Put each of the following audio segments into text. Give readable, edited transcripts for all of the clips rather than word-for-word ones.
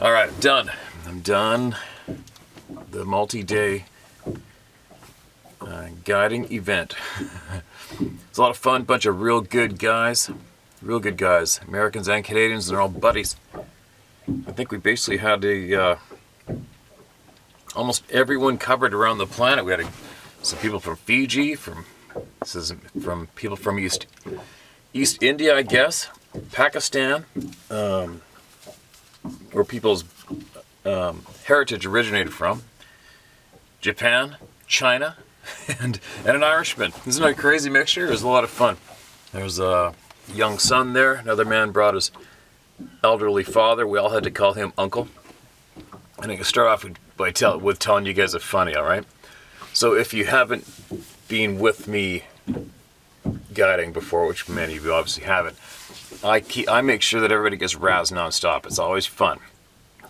All right, I'm done. I'm done. The multi-day guiding event. It's a lot of fun. Bunch of real good guys. Real good guys. Americans and Canadians. They're all buddies. I think we basically had almost everyone covered around the planet. We had some people from Fiji, from people from East India, I guess, Pakistan, where people's heritage originated from, Japan, China, and an Irishman. Isn't that a crazy mixture? It was a lot of fun. There's a young son there. Another man brought his elderly father. We all had to call him uncle. And I can start off with telling you guys a funny, all right? So if you haven't been with me guiding before, which many of you obviously haven't, I make sure that everybody gets razzed nonstop. It's always fun.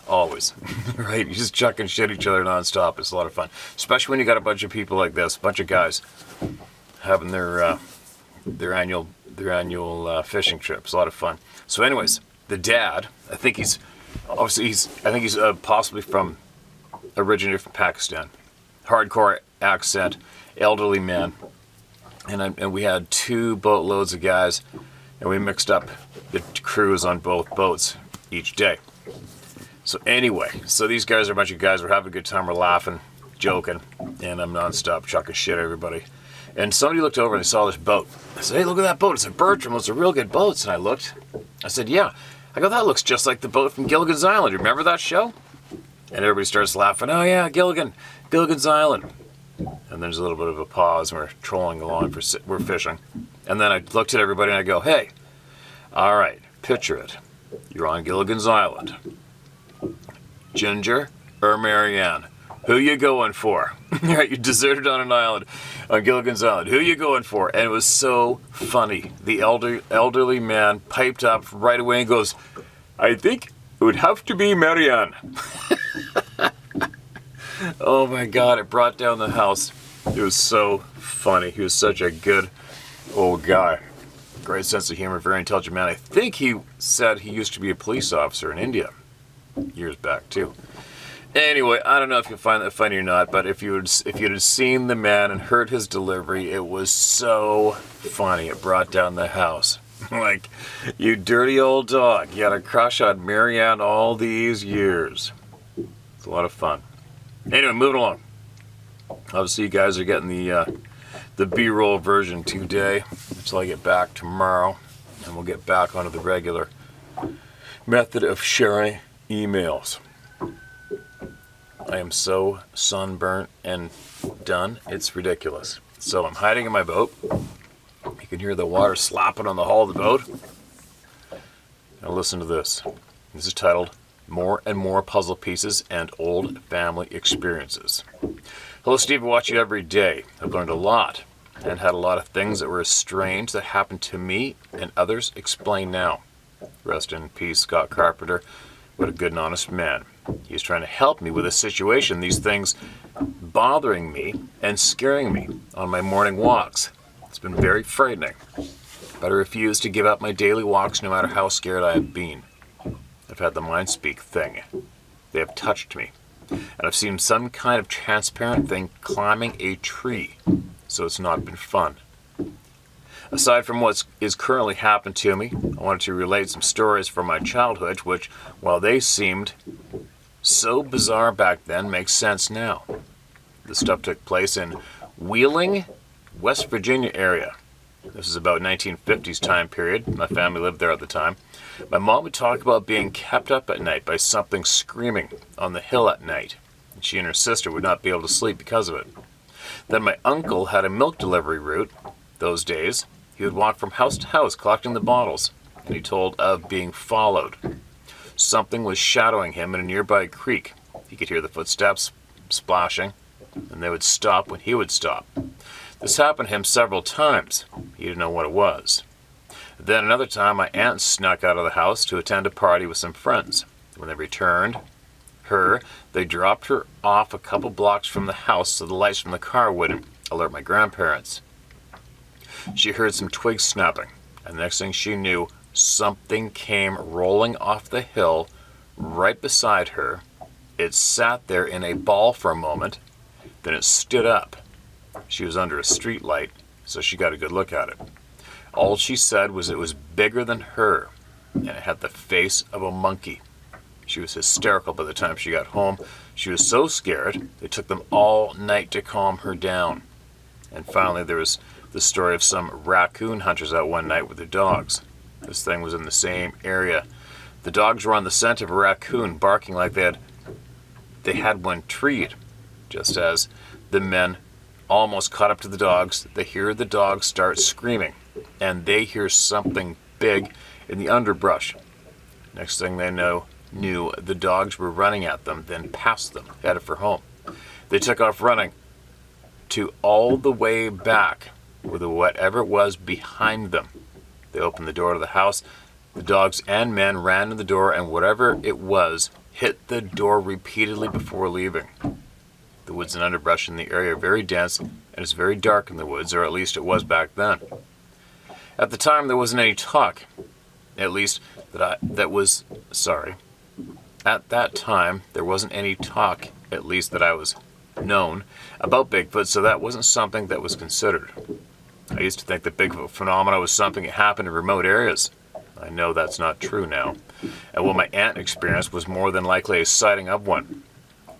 Always. Right? You just chuck and shit each other nonstop. It's a lot of fun. Especially when you got a bunch of people like this, a bunch of guys having their annual fishing trip. It's a lot of fun. So anyways, the dad, I think he's possibly originated from Pakistan. Hardcore accent, elderly man. And we had 2 boatloads of guys, and we mixed up the crews on both boats each day. So anyway, these guys are a bunch of guys. We're having a good time. We're laughing, joking, and I'm nonstop chucking shit at everybody. And somebody looked over and they saw this boat. I said, "Hey, look at that boat. It's a Bertram. Those are real good boats." And I looked. I said, "Yeah." I go, "That looks just like the boat from Gilligan's Island. Remember that show?" And everybody starts laughing. "Oh yeah, Gilligan's Island." And there's a little bit of a pause. And we're trolling along. We're fishing. And then I looked at everybody and I go, "Hey, all right, picture it. You're on Gilligan's Island. Ginger or Marianne? Who you going for?" Right, you deserted on an island, on Gilligan's Island. Who you going for? And it was so funny. The elderly man piped up right away and goes, "I think it would have to be Marianne." Oh my God, it brought down the house. It was so funny. He was such a good old guy. Great sense of humor, very intelligent man. I think he said he used to be a police officer in India years back too. Anyway, I don't know if you'll find that funny or not, but if you'd have seen the man and heard his delivery, it was so funny. It brought down the house. Like, "You dirty old dog, you had a crush on Marianne all these years." It's a lot of fun. Anyway, moving along. Obviously, you guys are getting the B-roll version today until I get back tomorrow, and we'll get back onto the regular method of sharing emails. I am so sunburnt and done, it's ridiculous. So I'm hiding in my boat. You can hear the water slapping on the hull of the boat. Now listen to this. This is titled "More and More Puzzle Pieces and Old Family Experiences." Hello, Steve. I watch you every day. I've learned a lot and had a lot of things that were strange that happened to me and others. Explain now. Rest in peace, Scott Carpenter. What a good and honest man. He's trying to help me with a situation, these things bothering me and scaring me on my morning walks. It's been very frightening, but I refuse to give up my daily walks no matter how scared I have been. I've had the mind speak thing. They have touched me, and I've seen some kind of transparent thing climbing a tree, so it's not been fun. Aside from what is currently happened to me, I wanted to relate some stories from my childhood, which, while they seemed so bizarre back then, makes sense now. This stuff took place in Wheeling, West Virginia area. This is about 1950s time period. My family lived there at the time. My mom would talk about being kept up at night by something screaming on the hill at night, and she and her sister would not be able to sleep because of it. Then my uncle had a milk delivery route. Those days, he would walk from house to house collecting the bottles, and he told of being followed. Something was shadowing him in a nearby creek. He could hear the footsteps splashing, and they would stop when he would stop. This happened to him several times. He didn't know what it was. Then another time, my aunt snuck out of the house to attend a party with some friends. When they returned, they dropped her off a couple blocks from the house so the lights from the car wouldn't alert my grandparents. She heard some twigs snapping, and the next thing she knew, something came rolling off the hill right beside her. It sat there in a ball for a moment, then it stood up. She was under a street light, so she got a good look at it. All she said was it was bigger than her, and it had the face of a monkey. She was hysterical by the time she got home. She was so scared, it took them all night to calm her down. And finally, there was the story of some raccoon hunters out one night with their dogs. This thing was in the same area. The dogs were on the scent of a raccoon, barking like they had one treed. Just as the men almost caught up to the dogs, they hear the dogs start screaming, and they hear something big in the underbrush. Next thing they knew the dogs were running at them, then past them, headed for home. They took off running to all the way back with whatever it was behind them. They opened the door to the house. The dogs and men ran to the door, and whatever it was hit the door repeatedly before leaving. The woods and underbrush in the area are very dense, and it's very dark in the woods, or at least it was back then. At the time, there wasn't any talk, at least At that time, there wasn't any talk, at least that I was known, about Bigfoot, so that wasn't something that was considered. I used to think that Bigfoot phenomena was something that happened in remote areas. I know that's not true now, and what my aunt experienced was more than likely a sighting of one.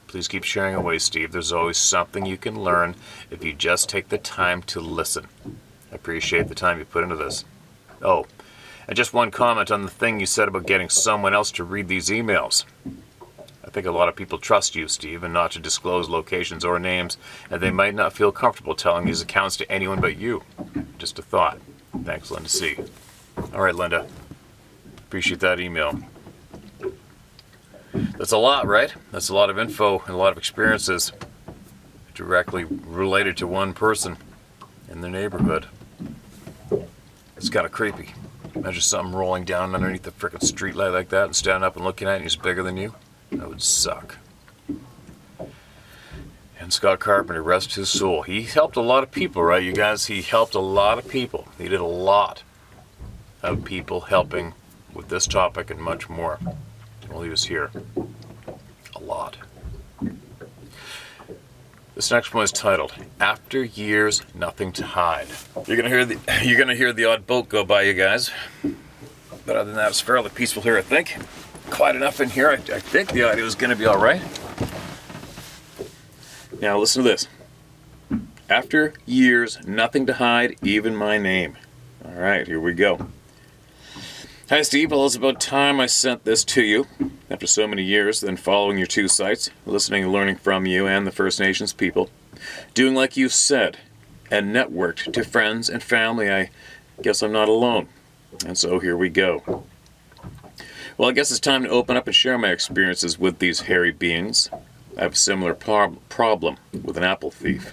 Please keep sharing away, Steve. There's always something you can learn if you just take the time to listen. I appreciate the time you put into this. Oh, and just one comment on the thing you said about getting someone else to read these emails. I think a lot of people trust you, Steve, and not to disclose locations or names, and they might not feel comfortable telling these accounts to anyone but you. Just a thought. Thanks, Linda C. All right, Linda. Appreciate that email. That's a lot, right? That's a lot of info and a lot of experiences directly related to one person in the neighborhood. It's kind of creepy. Imagine something rolling down underneath the frickin' streetlight like that and standing up and looking at it and he's bigger than you. That would suck. And Scott Carpenter, rest his soul. He helped a lot of people, right, you guys? He helped a lot of people. He did a lot of people helping with this topic and much more while he was here. A lot. This next one is titled, After Years, Nothing to Hide. You're gonna hear the odd boat go by, you guys. But other than that, it's fairly peaceful here, I think. Quiet enough in here. I think the audio is gonna be all right. Now listen to this. After years, nothing to hide, even my name. All right, here we go. Hi, Steve. Well, it's about time I sent this to you. After so many years, then following your two sites, listening and learning from you and the First Nations people, doing like you said, and networked to friends and family, I guess I'm not alone. And so here we go. Well, I guess it's time to open up and share my experiences with these hairy beings. I have a similar problem with an apple thief.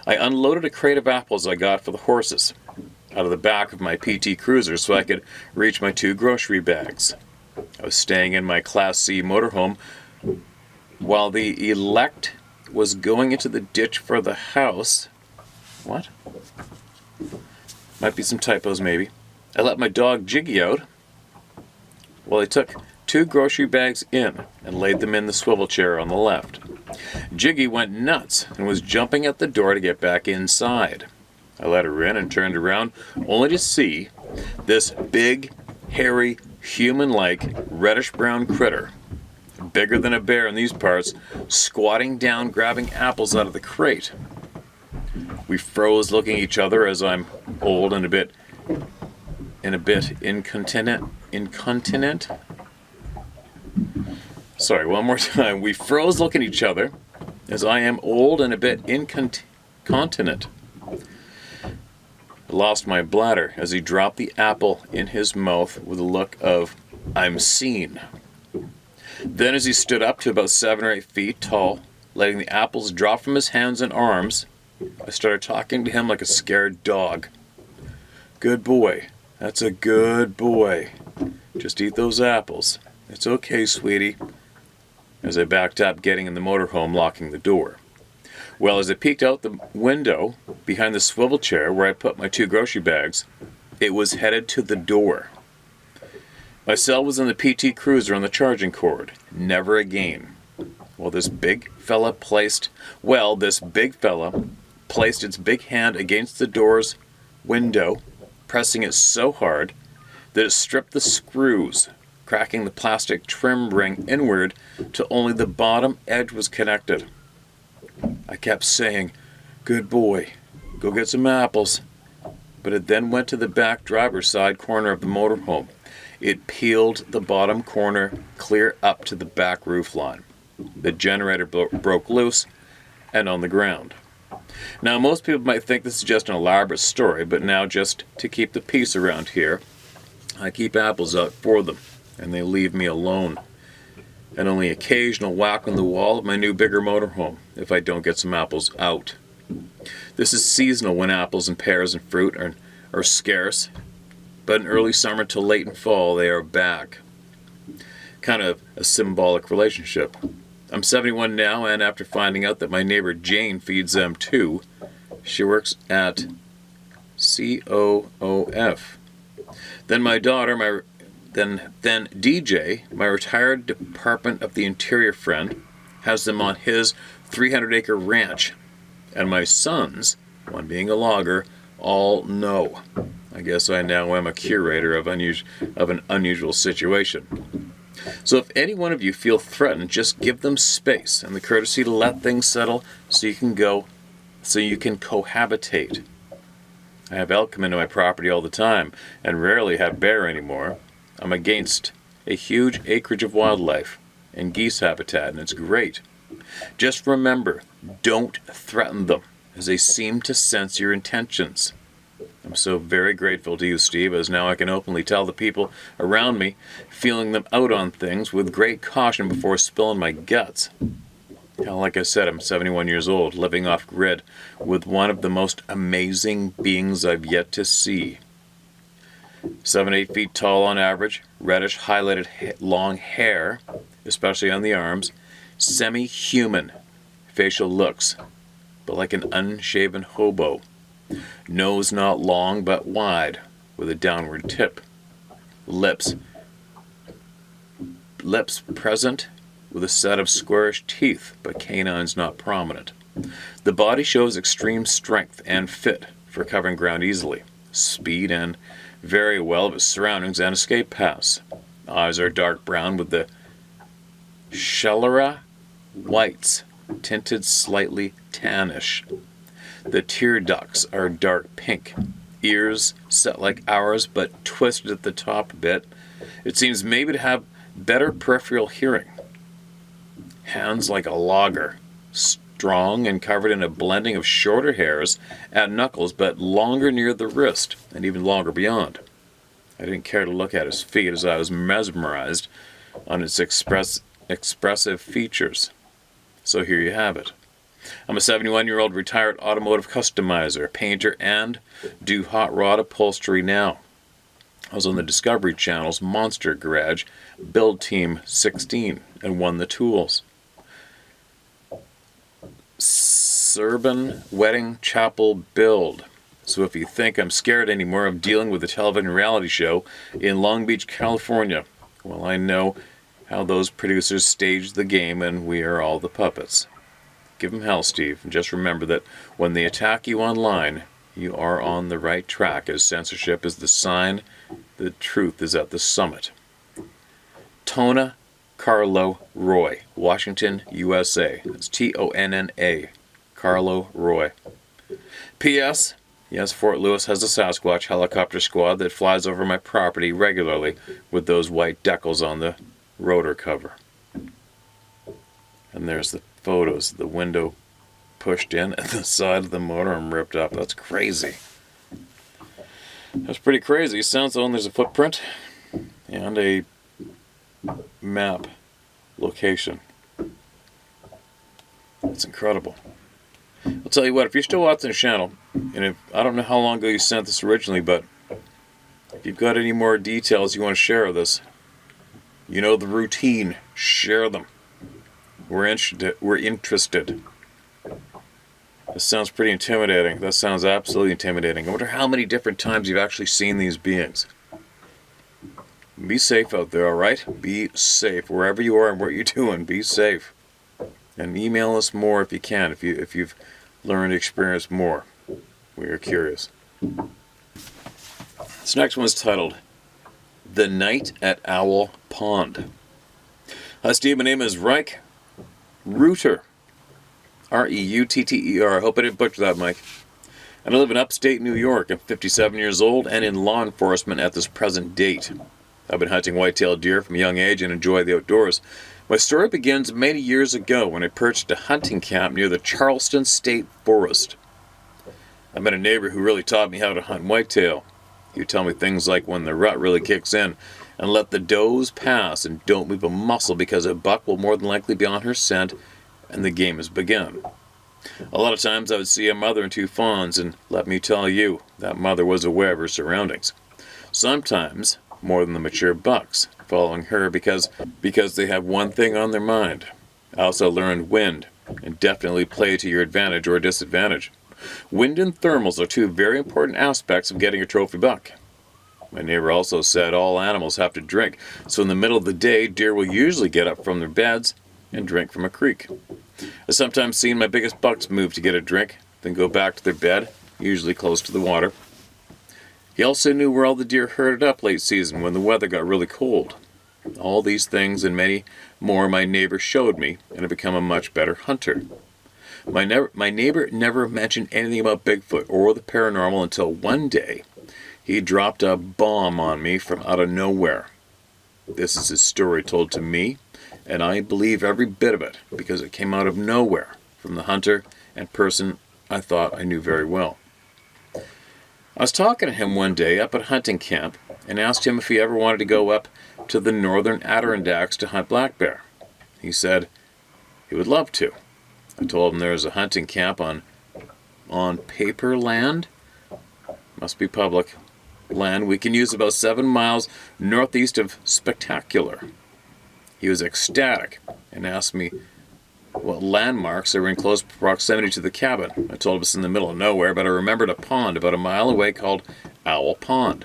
I unloaded a crate of apples I got for the horses out of the back of my PT Cruiser so I could reach my 2 grocery bags. I was staying in my Class C motorhome while the elect was going into the ditch for the house. What? Might be some typos, maybe. I let my dog Jiggy out while I took 2 grocery bags in and laid them in the swivel chair on the left. Jiggy went nuts and was jumping at the door to get back inside. I let her in and turned around only to see this big, hairy, human-like, reddish-brown critter, bigger than a bear in these parts, squatting down, grabbing apples out of the crate. We froze looking at each other as I'm old and a bit incontinent. Sorry, one more time. We froze looking at each other as I am old and a bit incontinent. I lost my bladder as he dropped the apple in his mouth with a look of, I'm seen. Then as he stood up to about 7 or 8 feet tall, letting the apples drop from his hands and arms, I started talking to him like a scared dog. Good boy. That's a good boy. Just eat those apples. It's okay, sweetie. As I backed up, getting in the motorhome, locking the door. Well, as I peeked out the window behind the swivel chair where I put my 2 grocery bags, it was headed to the door. My cell was in the PT Cruiser on the charging cord. Never again. This big fella placed its big hand against the door's window, pressing it so hard that it stripped the screws, cracking the plastic trim ring inward till only the bottom edge was connected. I kept saying, "Good boy, go get some apples." But it then went to the back driver's side corner of the motorhome. It peeled the bottom corner clear up to the back roof line. The generator broke loose and on the ground. Now, most people might think this is just an elaborate story, but now, just to keep the peace around here, I keep apples out for them, and they leave me alone. And only occasional whack on the wall of my new bigger motorhome if I don't get some apples out. This is seasonal when apples and pears and fruit are scarce, but in early summer till late in fall they are back. Kind of a symbolic relationship. I'm 71 now, and after finding out that my neighbor Jane feeds them too, she works at COOF. Then my daughter, then DJ, my retired Department of the Interior friend, has them on his 300-acre ranch. And my sons, one being a logger, all know. I guess I now am a curator of an unusual situation. So if any one of you feel threatened, just give them space and the courtesy to let things settle so you can cohabitate. I have elk come into my property all the time and rarely have bear anymore. I'm against a huge acreage of wildlife and geese habitat, and it's great. Just remember, don't threaten them, as they seem to sense your intentions. I'm so very grateful to you, Steve, as now I can openly tell the people around me, feeling them out on things with great caution before spilling my guts. Like I said, I'm 71 years old, living off-grid with one of the most amazing beings I've yet to see. 7-8 feet tall on average, reddish highlighted long hair, especially on the arms, semi-human facial looks, but like an unshaven hobo. Nose not long but wide, with a downward tip. Lips present with a set of squarish teeth, but canines not prominent. The body shows extreme strength and fit for covering ground easily, speed, and very well of its surroundings and escape paths. Eyes are dark brown with the sclera whites tinted slightly tannish. The tear ducts are dark pink. Ears set like ours but twisted at the top a bit. It seems maybe to have better peripheral hearing. Hands like a logger, strong and covered in a blending of shorter hairs at knuckles but longer near the wrist and even longer beyond. I didn't care to look at his feet as I was mesmerized on its expressive features. So here you have it. I'm a 71-year-old retired automotive customizer, painter, and do hot rod upholstery now. I was on the Discovery Channel's Monster Garage Build Team 16 and won the tools. Suburban Wedding Chapel Build. So if you think I'm scared anymore of dealing with a television reality show in Long Beach, California, well, I know how those producers stage the game and we are all the puppets. Give them hell, Steve, and just remember that when they attack you online, you are on the right track, as censorship is the sign the truth is at the summit. Tonna Carlo Roy, Washington, USA. That's Tonna, Carlo Roy. P.S. Yes, Fort Lewis has a Sasquatch helicopter squad that flies over my property regularly with those white decals on the rotor cover. And there's the photos, the window pushed in and the side of the motorhome ripped up. That's crazy. That's pretty crazy. Sounds like there's a footprint and a map location. That's incredible. I'll tell you what, if you're still watching the channel, and I don't know how long ago you sent this originally, but if you've got any more details you want to share with us, you know the routine. Share them. We're interested. This sounds pretty intimidating. That sounds absolutely intimidating. I wonder how many different times you've actually seen these beings. Be safe out there, all right? Be safe wherever you are and what you're doing. Be safe. And email us more if you can, if you've learned, experienced more. We are curious. This next one's titled The Night at Owl Pond. Hi Steve, my name is Reich Reutter. Reutter. I hope I didn't butcher that, Mike. And I live in upstate New York. I'm 57 years old and in law enforcement at this present date. I've been hunting white-tailed deer from a young age and enjoy the outdoors. My story begins many years ago when I purchased a hunting camp near the Charleston State Forest. I met a neighbor who really taught me how to hunt whitetail. He would tell me things like when the rut really kicks in, and let the does pass and don't move a muscle because a buck will more than likely be on her scent and the game has begun. A lot of times I would see a mother and two fawns, and let me tell you, that mother was aware of her surroundings. Sometimes more than the mature bucks, following her because they have one thing on their mind. I also learned wind, and definitely play to your advantage or disadvantage. Wind and thermals are two very important aspects of getting a trophy buck. My neighbor also said all animals have to drink, so in the middle of the day, deer will usually get up from their beds and drink from a creek. I've sometimes seen my biggest bucks move to get a drink, then go back to their bed, usually close to the water. He also knew where all the deer herded up late season when the weather got really cold. All these things and many more my neighbor showed me, and I've become a much better hunter. My neighbor never mentioned anything about Bigfoot or the paranormal until one day he dropped a bomb on me from out of nowhere. This is his story told to me, and I believe every bit of it because it came out of nowhere from the hunter and person I thought I knew very well. I was talking to him one day up at hunting camp and asked him if he ever wanted to go up to the northern Adirondacks to hunt black bear. He said he would love to. I told him there was a hunting camp on paper land, must be public land, we can use about 7 miles northeast of Spectacular. He was ecstatic and asked me what landmarks are in close proximity to the cabin. I told him it's in the middle of nowhere, but I remembered a pond about a mile away called Owl Pond.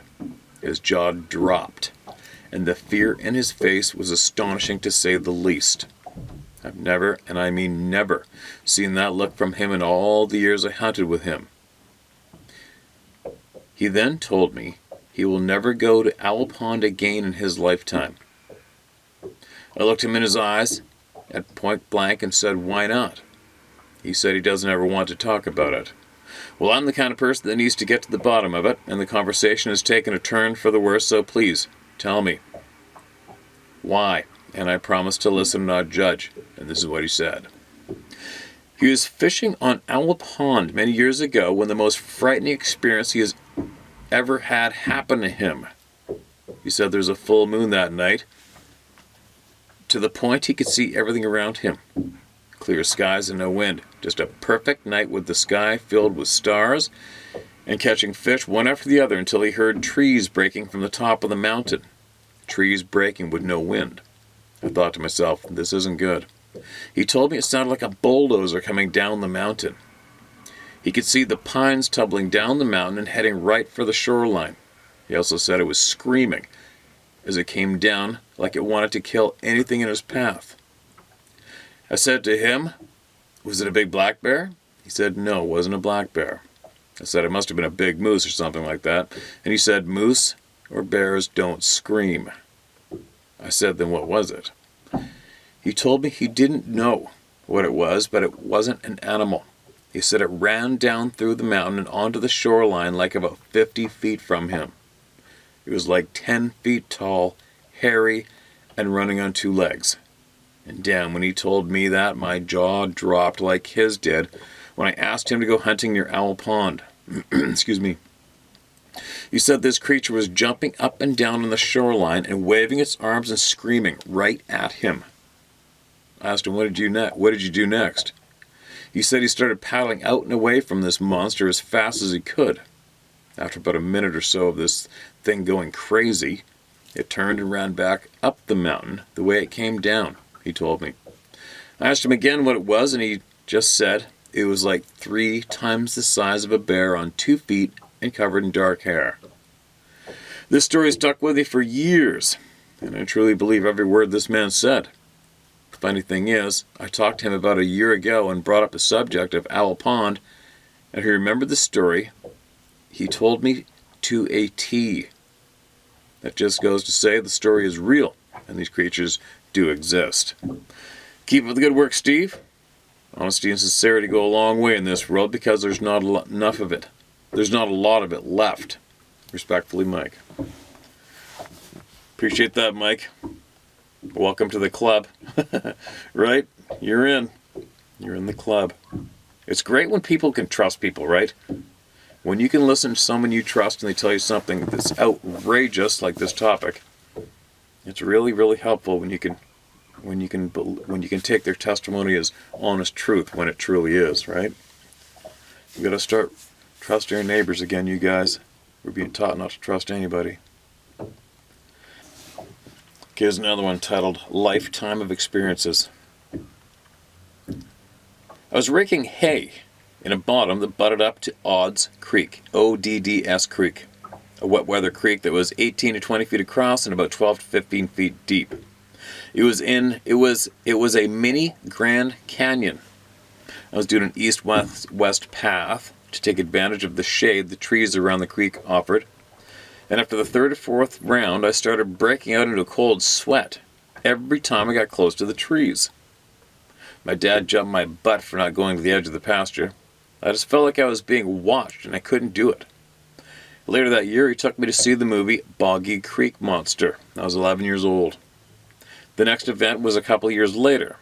His jaw dropped, and the fear in his face was astonishing to say the least. I've never, and I mean never, seen that look from him in all the years I hunted with him. He then told me he will never go to Owl Pond again in his lifetime. I looked him in his eyes at point blank and said, why not? He said he doesn't ever want to talk about it. Well, I'm the kind of person that needs to get to the bottom of it, and the conversation has taken a turn for the worse, so please, tell me. Why? And I promised to listen and not judge, and this is what he said. He was fishing on Owl Pond many years ago when the most frightening experience he has ever had happened to him. He said there was a full moon that night, to the point he could see everything around him. Clear skies and no wind. Just a perfect night with the sky filled with stars and catching fish one after the other until he heard trees breaking from the top of the mountain. Trees breaking with no wind. I thought to myself, this isn't good. He told me it sounded like a bulldozer coming down the mountain. He could see the pines tumbling down the mountain and heading right for the shoreline. He also said it was screaming as it came down like it wanted to kill anything in its path. I said to him, was it a big black bear? He said, no, it wasn't a black bear. I said, it must have been a big moose or something like that. And he said, moose or bears don't scream. I said, then what was it? He told me he didn't know what it was, but it wasn't an animal. He said it ran down through the mountain and onto the shoreline like about 50 feet from him. It was like 10 feet tall, hairy, and running on 2 legs. And damn, when he told me that, my jaw dropped like his did when I asked him to go hunting near Owl Pond. Excuse me. He said this creature was jumping up and down on the shoreline and waving its arms and screaming right at him. I asked him, what did you do next? He said he started paddling out and away from this monster as fast as he could. After about a minute or so of this thing going crazy, it turned and ran back up the mountain the way it came down, he told me. I asked him again what it was, and he just said it was like 3 times the size of a bear on 2 feet and covered in dark hair. This story stuck with me for years, And I truly believe every word this man said. The funny thing is, I talked to him about a year ago and brought up the subject of Owl Pond, and he remembered the story. He told me to a T. That just goes to say the story is real, and these creatures do exist. Keep up the good work, Steve. Honesty and sincerity go a long way in this world because there's not enough of it. There's not a lot of it left. Respectfully, Mike. Appreciate that, Mike. Welcome to the club. Right? You're in. You're in the club. It's great when people can trust people, right? When you can listen to someone you trust and they tell you something that's outrageous, like this topic, it's really, really helpful when you can take their testimony as honest truth when it truly is, right? You got to start trusting your neighbors again, you guys. We're being taught not to trust anybody. Here's another one titled Lifetime of Experiences. I was raking hay in a bottom that butted up to Odds Creek, O-D-D-S Creek, a wet weather creek that was 18 to 20 feet across and about 12 to 15 feet deep. It was a mini Grand Canyon. I was doing an east-west path to take advantage of the shade the trees around the creek offered. And after the third or fourth round, I started breaking out into a cold sweat every time I got close to the trees. My dad jumped my butt for not going to the edge of the pasture. I just felt like I was being watched and I couldn't do it. Later that year, he took me to see the movie Boggy Creek Monster. I was 11 years old. The next event was a couple years later.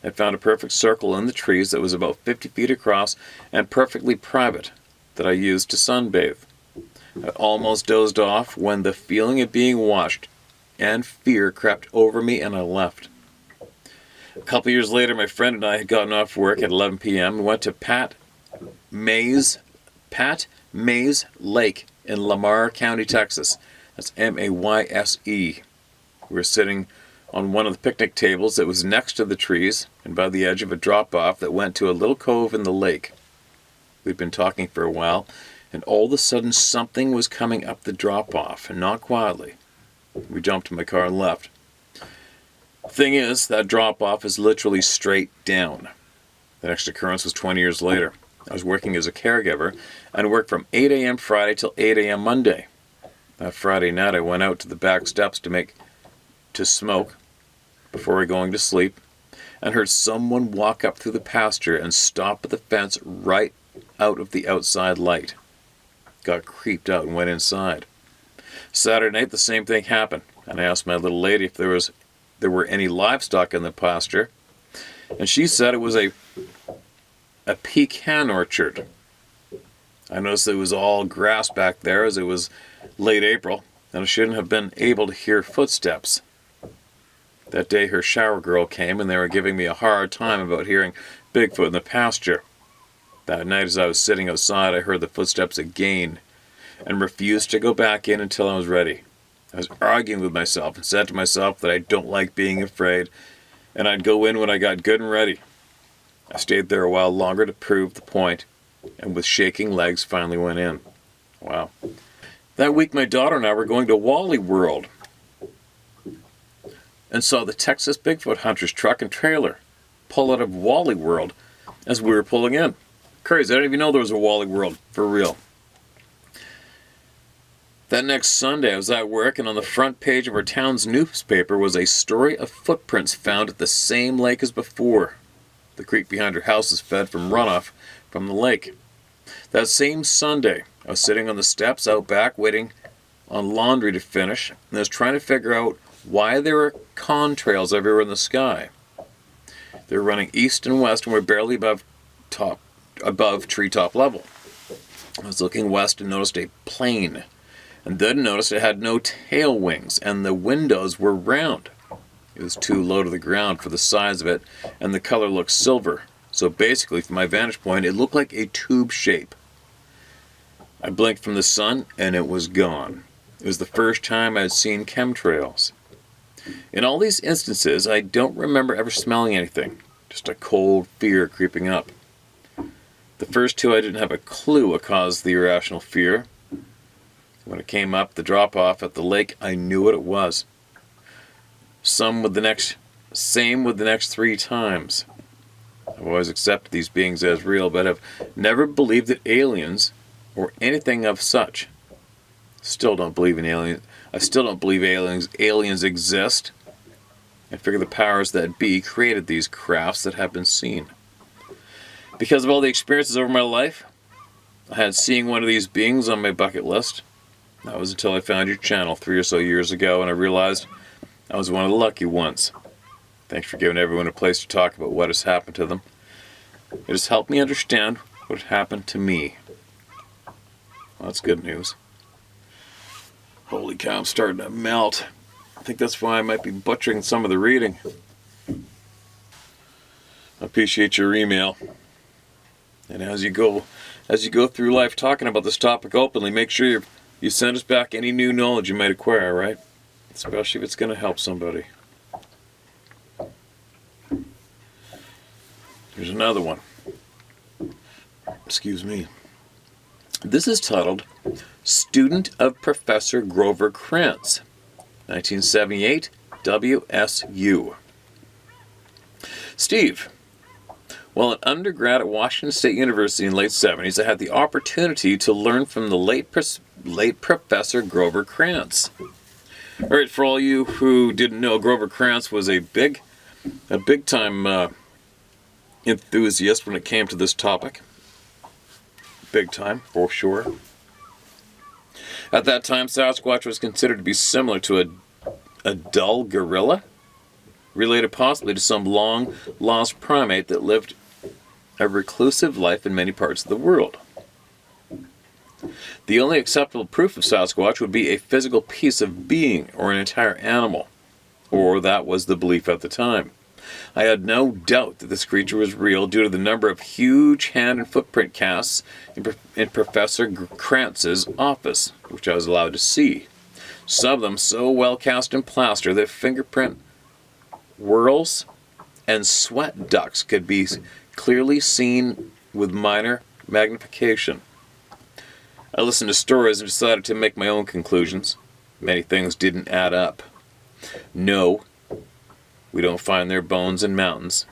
I found a perfect circle in the trees that was about 50 feet across and perfectly private that I used to sunbathe. I almost dozed off when the feeling of being watched and fear crept over me and I left. A couple years later, my friend and I had gotten off work at 11 p.m. and went to Pat Mays Lake in Lamar County, Texas. That's M-A-Y-S-E. We were sitting on one of the picnic tables that was next to the trees and by the edge of a drop-off that went to a little cove in the lake. We'd been talking for a while, and all of a sudden something was coming up the drop-off, and not quietly. We jumped in my car and left. The thing is, that drop-off is literally straight down. The next occurrence was 20 years later. I was working as a caregiver and worked from 8 a.m. Friday till 8 a.m. Monday. That Friday night I went out to the back steps to smoke before going to sleep and heard someone walk up through the pasture and stop at the fence right out of the outside light. Got creeped out and went inside. Saturday night the same thing happened, and I asked my little lady if there were any livestock in the pasture, and she said it was a pecan orchard. I noticed it was all grass back there as it was late April, and I shouldn't have been able to hear footsteps. That day her shower girl came and they were giving me a hard time about hearing Bigfoot in the pasture. That night as I was sitting outside I heard the footsteps again and refused to go back in until I was ready. I was arguing with myself and said to myself that I don't like being afraid and I'd go in when I got good and ready. I stayed there a while longer to prove the point and with shaking legs finally went in. Wow. That week my daughter and I were going to Wally World and saw the Texas Bigfoot Hunters truck and trailer pull out of Wally World as we were pulling in. Crazy, I didn't even know there was a Wally World, for real. That next Sunday I was at work and on the front page of our town's newspaper was a story of footprints found at the same lake as before. The creek behind her house is fed from runoff from the lake. That same Sunday I was sitting on the steps out back waiting on laundry to finish and I was trying to figure out why there were contrails everywhere in the sky. They were running east and west and were barely above treetop level. I was looking west and noticed a plane, and then noticed it had no tail wings and the windows were round. It was too low to the ground for the size of it, and the color looked silver. So basically, from my vantage point, it looked like a tube shape. I blinked from the sun and it was gone. It was the first time I had seen chemtrails. In all these instances, I don't remember ever smelling anything, just a cold fear creeping up. The first two I didn't have a clue what caused the irrational fear. When it came up the drop-off at the lake, I knew what it was. Same with the next 3 times. I've always accepted these beings as real, but have never believed that aliens or anything of such. Still don't believe in aliens. I still don't believe aliens exist. I figure the powers that be created these crafts that have been seen. Because of all the experiences over my life, I had seeing one of these beings on my bucket list. That was until I found your channel 3 or so years ago, and I realized I was one of the lucky ones. Thanks for giving everyone a place to talk about what has happened to them. It has helped me understand what happened to me. Well, that's good news. Holy cow, I'm starting to melt. I think that's why I might be butchering some of the reading. I appreciate your email. And as you go through life talking about this topic openly, make sure you send us back any new knowledge you might acquire, right? Especially if it's going to help somebody. Here's another one. Excuse me. This is titled Student of Professor Grover Krantz, 1978, WSU. Steve, while an undergrad at Washington State University in the late 70s, I had the opportunity to learn from the late Professor Grover Krantz. All right, for all you who didn't know, Grover Krantz was a big-time enthusiast when it came to this topic. Big time, for sure. At that time, Sasquatch was considered to be similar to a dull gorilla, related possibly to some long-lost primate that lived a reclusive life in many parts of the world. The only acceptable proof of Sasquatch would be a physical piece of being or an entire animal, or that was the belief at the time. I had no doubt that this creature was real due to the number of huge hand and footprint casts in Professor Krantz's office, which I was allowed to see. Some of them so well cast in plaster that fingerprint whorls and sweat ducts could be clearly seen with minor magnification. I listened to stories and decided to make my own conclusions. Many things didn't add up. No, we don't find their bones in mountains.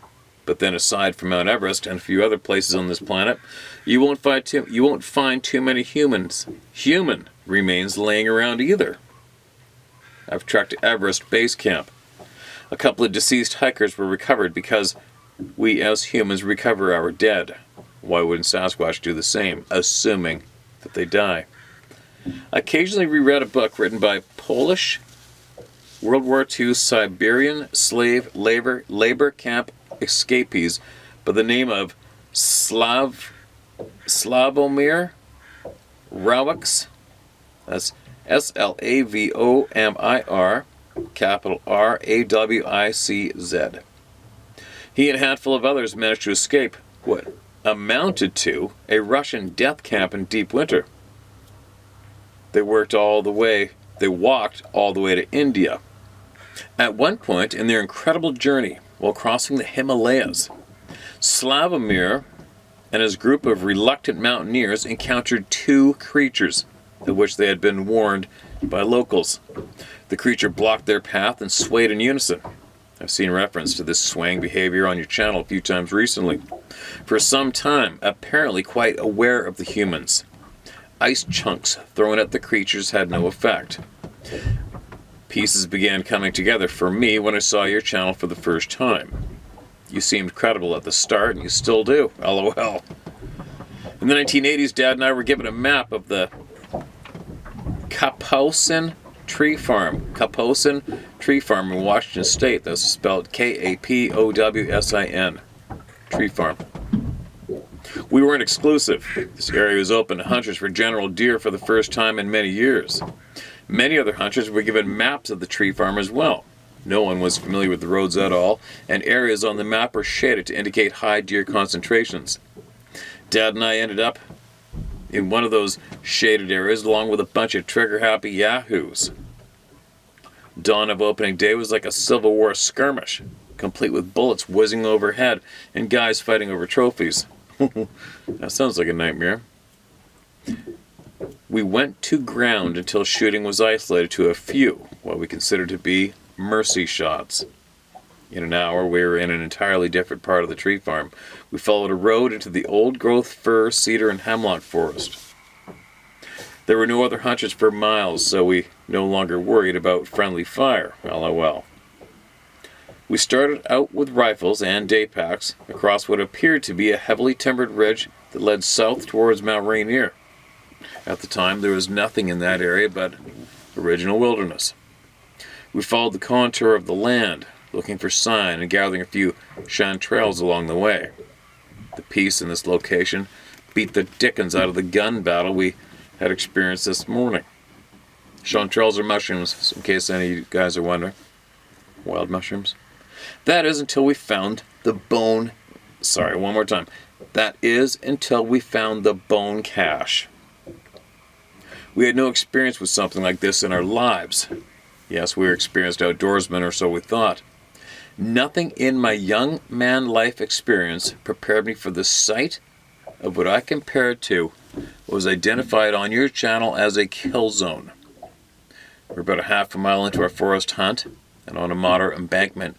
But then aside from Mount Everest and a few other places on this planet, you won't find too many human remains laying around either. I've trekked to Everest Base Camp. A couple of deceased hikers were recovered because we as humans recover our dead. Why wouldn't Sasquatch do the same, assuming that they die? I occasionally reread a book written by Polish World War II Siberian slave labor camp escapees by the name of Slavomir Rawicz. That's Slavomir, capital Rawicz. He and a handful of others managed to escape what amounted to a Russian death camp in deep winter. They walked all the way to India. At one point in their incredible journey, while crossing the Himalayas, Slavomir and his group of reluctant mountaineers encountered 2 creatures, of which they had been warned by locals. The creature blocked their path and swayed in unison. I've seen reference to this swaying behavior on your channel a few times recently. For some time, apparently quite aware of the humans. Ice chunks thrown at the creatures had no effect. Pieces began coming together for me when I saw your channel for the first time. You seemed credible at the start, and you still do. LOL. In the 1980s, Dad and I were given a map of the Kapowsin Tree Farm. Kapowsin Tree Farm in Washington State. That's spelled Kapowsin. Tree Farm. We weren't exclusive. This area was open to hunters for general deer for the first time in many years. Many other hunters were given maps of the tree farm as well. No one was familiar with the roads at all, and areas on the map were shaded to indicate high deer concentrations. Dad and I ended up in one of those shaded areas along with a bunch of trigger-happy yahoos. Dawn of opening day was like a Civil War skirmish, complete with bullets whizzing overhead and guys fighting over trophies. That sounds like a nightmare. We went to ground until shooting was isolated to a few, what we considered to be mercy shots. In an hour, we were in an entirely different part of the tree farm. We followed a road into the old-growth fir, cedar, and hemlock forest. There were no other hunters for miles, so we no longer worried about friendly fire. LOL. We started out with rifles and day packs across what appeared to be a heavily timbered ridge that led south towards Mount Rainier. At the time, there was nothing in that area but original wilderness. We followed the contour of the land, looking for sign and gathering a few chanterelles along the way. The peace in this location beat the dickens out of the gun battle we had experienced this morning. Chanterelles are mushrooms, in case any of you guys are wondering. Wild mushrooms. That is until we found the bone... Sorry, one more time. That is until we found the bone cache. We had no experience with something like this in our lives. Yes, we were experienced outdoorsmen, or so we thought. Nothing in my young man life experience prepared me for the sight of what I compared to was identified on your channel as a kill zone. We're about a half a mile into our forest hunt, and on a moderate embankment,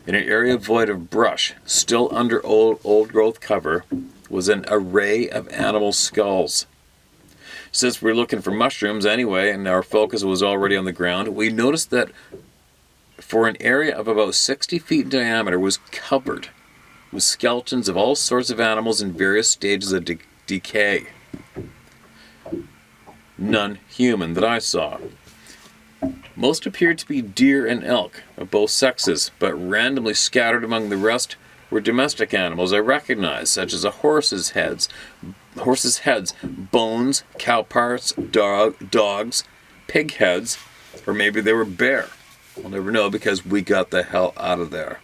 in an area void of brush, still under old growth cover, was an array of animal skulls. Since we were looking for mushrooms anyway, and our focus was already on the ground, we noticed that for an area of about 60 feet in diameter was covered with skeletons of all sorts of animals in various stages of decay. None human that I saw. Most appeared to be deer and elk of both sexes, but randomly scattered among the rest were domestic animals I recognized, such as horses' heads, bones, cow parts, dogs, pig heads, or maybe they were bear. We'll never know because we got the hell out of there.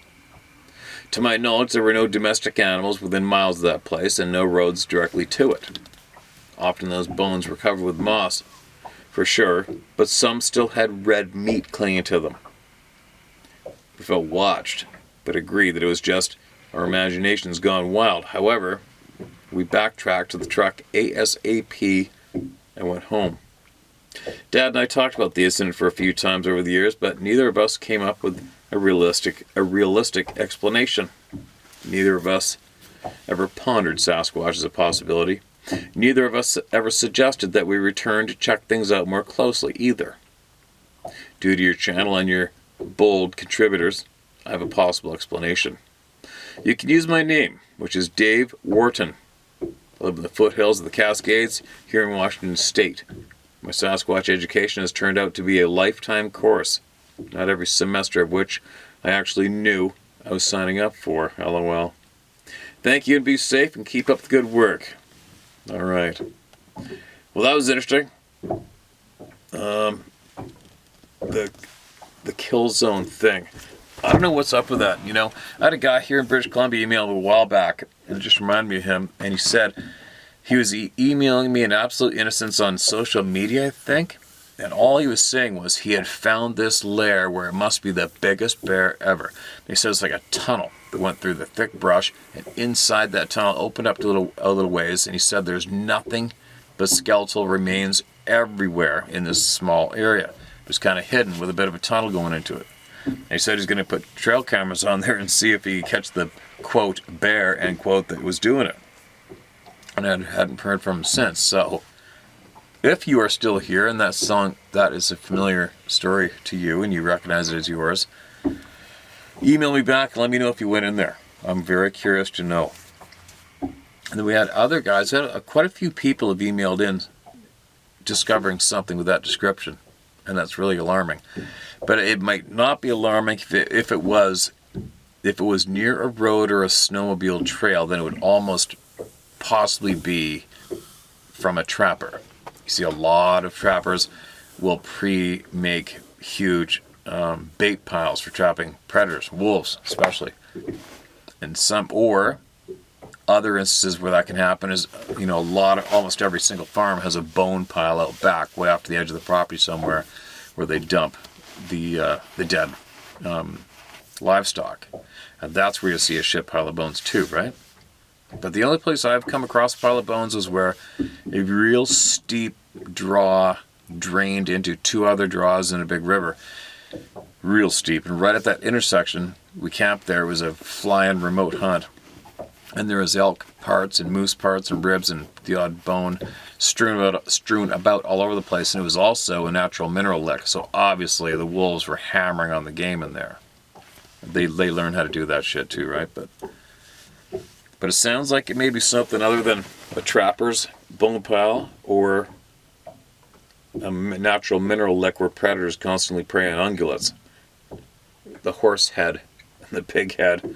To my knowledge, there were no domestic animals within miles of that place and no roads directly to it. Often those bones were covered with moss, for sure, but some still had red meat clinging to them. We felt watched, but agreed that it was just our imaginations gone wild. However, we backtracked to the truck ASAP and went home. Dad and I talked about the incident for a few times over the years, but neither of us came up with a realistic explanation. Neither of us ever pondered Sasquatch as a possibility. Neither of us ever suggested that we return to check things out more closely either. Due to your channel and your bold contributors, I have a possible explanation. You can use my name, which is Dave Wharton. I live in the foothills of the Cascades here in Washington State. My Sasquatch education has turned out to be a lifetime course, not every semester of which I actually knew I was signing up for. LOL. Thank you and be safe and keep up the good work. All right. Well, that was interesting. The kill zone thing. I don't know what's up with that. You know, I had a guy here in British Columbia email a while back, and it just reminded me of him. And he said he was emailing me in absolute innocence on social media, I think. And all he was saying was he had found this lair where it must be the biggest bear ever. And he said it's like a tunnel that went through the thick brush, and inside that tunnel opened up to a little ways. And he said there's nothing but skeletal remains everywhere in this small area. It was kind of hidden with a bit of a tunnel going into it. And he said he's going to put trail cameras on there and see if he could catch the, quote, bear, end quote, that was doing it. And I hadn't heard from him since. So, if you are still here and that is a familiar story to you and you recognize it as yours, email me back and let me know if you went in there. I'm very curious to know. And then we had other guys, quite a few people have emailed in discovering something with that description. And that's really alarming. But it might not be alarming if it was near a road or a snowmobile trail, then it would almost possibly be from a trapper. You see a lot of trappers will pre-make huge bait piles for trapping predators, wolves especially. And some, or other instances where that can happen is, you know, almost every single farm has a bone pile out back, way off to the edge of the property somewhere, where they dump the dead livestock, and that's where you see a shit pile of bones too, right? But the only place I've come across a pile of bones is where a real steep draw drained into two other draws in a big river. real steep. And right at that intersection, we camped there. It was a fly-in remote hunt. And there was elk parts and moose parts and ribs and the odd bone strewn about all over the place. And it was also a natural mineral lick. So obviously the wolves were hammering on the game in there. They learned how to do that shit too, right? But it sounds like it may be something other than a trapper's bone pile or a natural mineral lick where predators constantly prey on ungulates. The horse head and the pig head.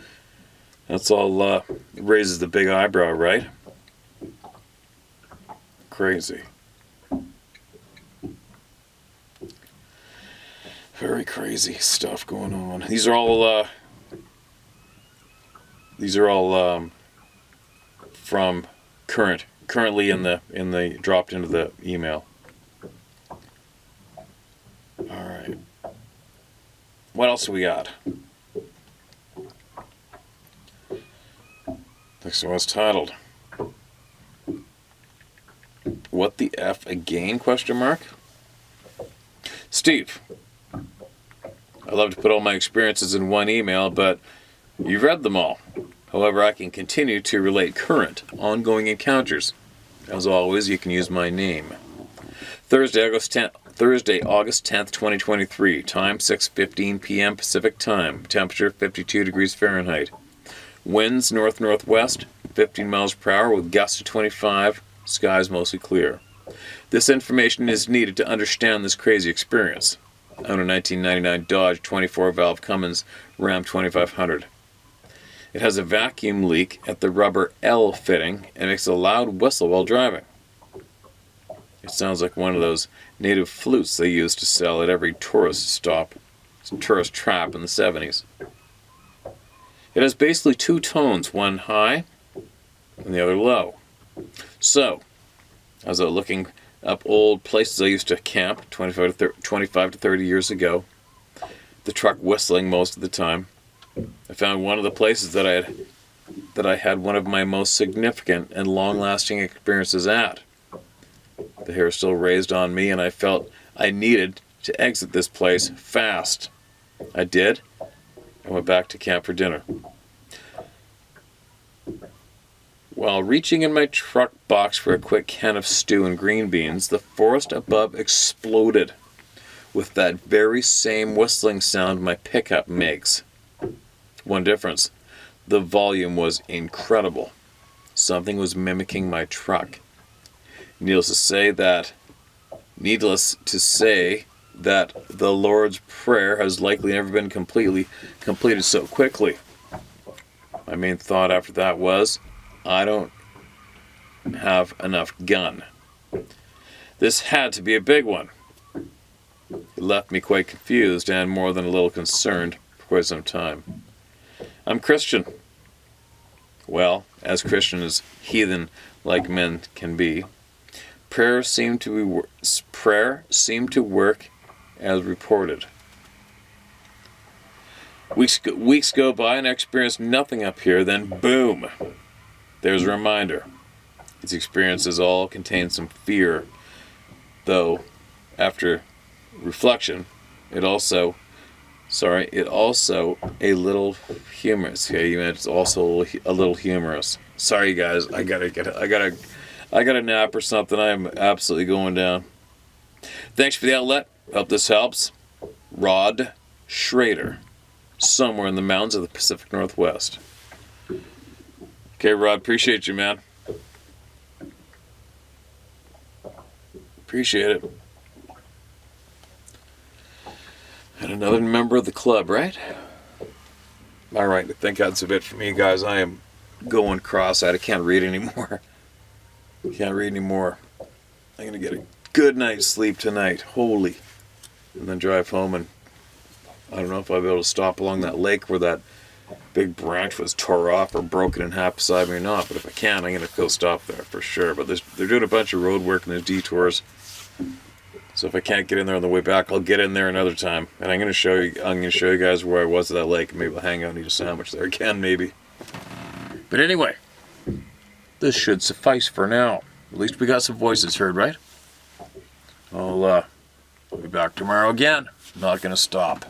That's all raises the big eyebrow, right? Crazy. Very crazy stuff going on. These are all from currently in the dropped into the email. All right. What else do we got? Next one was titled, "What the F again?" question mark. Steve, I love to put all my experiences in one email, but you've read them all. However, I can continue to relate current, ongoing encounters. As always, you can use my name. Thursday, August 10th, 2023. Time 6:15 p.m. Pacific Time. Temperature 52 degrees Fahrenheit. Winds north-northwest, 15 miles per hour with gusts of 25. Skies mostly clear. This information is needed to understand this crazy experience. I own a 1999 Dodge 24-valve Cummins Ram 2500. It has a vacuum leak at the rubber L fitting and makes a loud whistle while driving. It sounds like one of those native flutes they used to sell at every tourist stop, tourist trap in the 70s. It has basically two tones, one high and the other low. So, I was out looking up old places I used to camp 25 to 30 years ago, the truck whistling most of the time. I found one of the places that I had one of my most significant and long-lasting experiences at. The hair still raised on me, and I felt I needed to exit this place fast. I did. I went back to camp for dinner. While reaching in my truck box for a quick can of stew and green beans, the forest above exploded with that very same whistling sound my pickup makes. One difference, the volume was incredible. Something was mimicking my truck. Needless to say that the Lord's Prayer has likely never been completed so quickly. My main thought after that was, I don't have enough gun. This had to be a big one. It left me quite confused and more than a little concerned for quite some time. I'm Christian. Well, as Christian as heathen like men can be, prayer seemed to work as reported. Weeks go by and I experienced nothing up here, then boom, there's a reminder. These experiences all contain some fear, though after reflection, it also a little humorous. Okay, it's also a little humorous. Sorry guys, I got a nap or something. I am absolutely going down. Thanks for the outlet. Hope this helps. Rod Schrader, somewhere in the mountains of the Pacific Northwest. Okay, Rod, appreciate you, man. Appreciate it. And another member of the club, right? All right, I think that's a bit for me, guys. I am going cross-eyed. I can't read anymore. I'm going to get a good night's sleep tonight. Holy. And then drive home, and I don't know if I'll be able to stop along that lake where that big branch was tore off or broken in half beside me or not. But if I can, I'm going to go stop there for sure. But they're doing a bunch of road work and there's detours. So if I can't get in there on the way back, I'll get in there another time. And I'm going to show you guys where I was at that lake. Maybe I'll hang out and eat a sandwich there again, maybe. But anyway, this should suffice for now. At least we got some voices heard, right? I'll be back tomorrow again. Not going to stop.